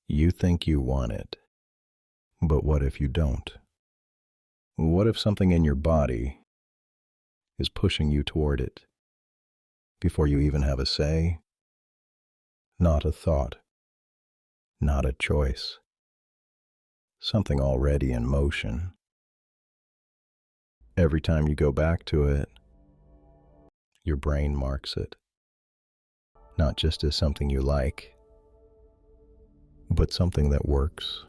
You think you want it, but what if you don't? What if something in your body is pushing you toward it before you even have a say? Not a thought, not a choice, something already in motion. Every time you go back to it, your brain marks it, not just as something you like, but something that works,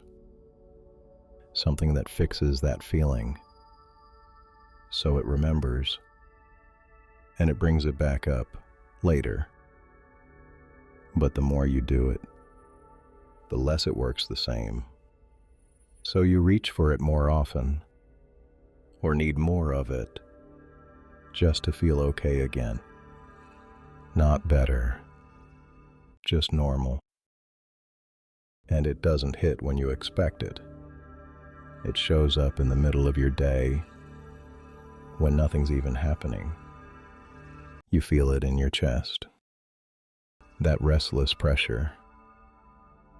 something that fixes that feeling. So it remembers, and it brings it back up later. But the more you do it, the less it works the same. So you reach for it more often, or need more of it, just to feel okay again. Not better, just normal. And it doesn't hit when you expect it. It shows up in the middle of your day, when nothing's even happening. You feel it in your chest. That restless pressure,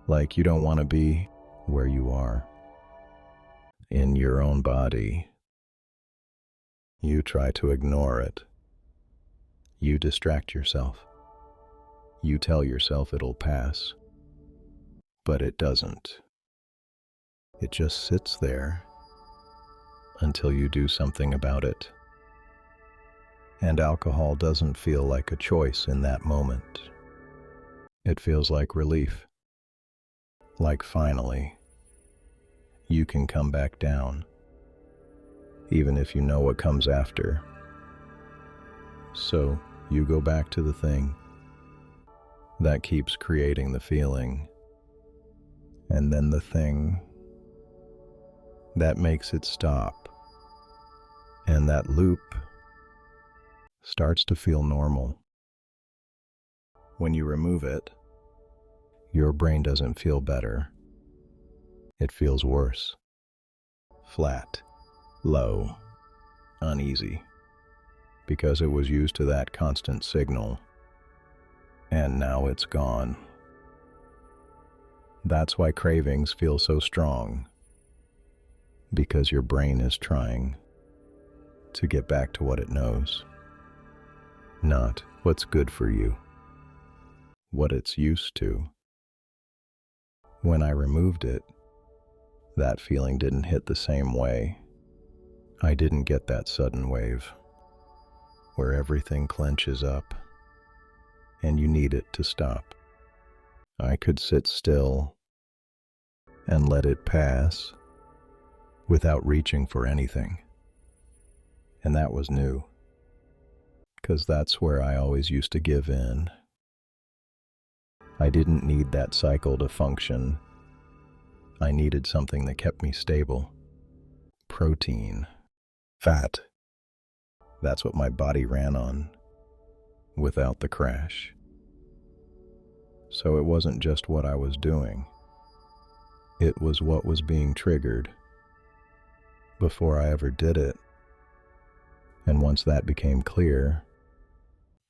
like you don't want to be where you are, in your own body. You try to ignore it. You distract yourself. You tell yourself it'll pass, but it doesn't. It just sits there until you do something about it. And alcohol doesn't feel like a choice in that moment. It feels like relief. Like finally, you can come back down, even if you know what comes after. So you go back to the thing that keeps creating the feeling, and then the thing that makes it stop. And that loop starts to feel normal. When you remove it, your brain doesn't feel better. It feels worse. Flat, low, uneasy, because it was used to that constant signal, and now it's gone. That's why cravings feel so strong, because your brain is trying to get back to what it knows, not what's good for you, what it's used to. When I removed it, that feeling didn't hit the same way. I didn't get that sudden wave where everything clenches up and you need it to stop. I could sit still and let it pass without reaching for anything. And that was new, because that's where I always used to give in. I didn't need that cycle to function. I needed something that kept me stable. Protein, fat. That's what my body ran on, without the crash. So it wasn't just what I was doing. It was what was being triggered before I ever did it. And once that became clear,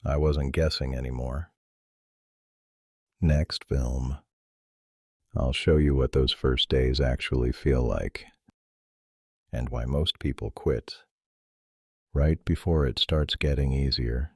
I wasn't guessing anymore. Next film, I'll show you what those first days actually feel like, and why most people quit right before it starts getting easier.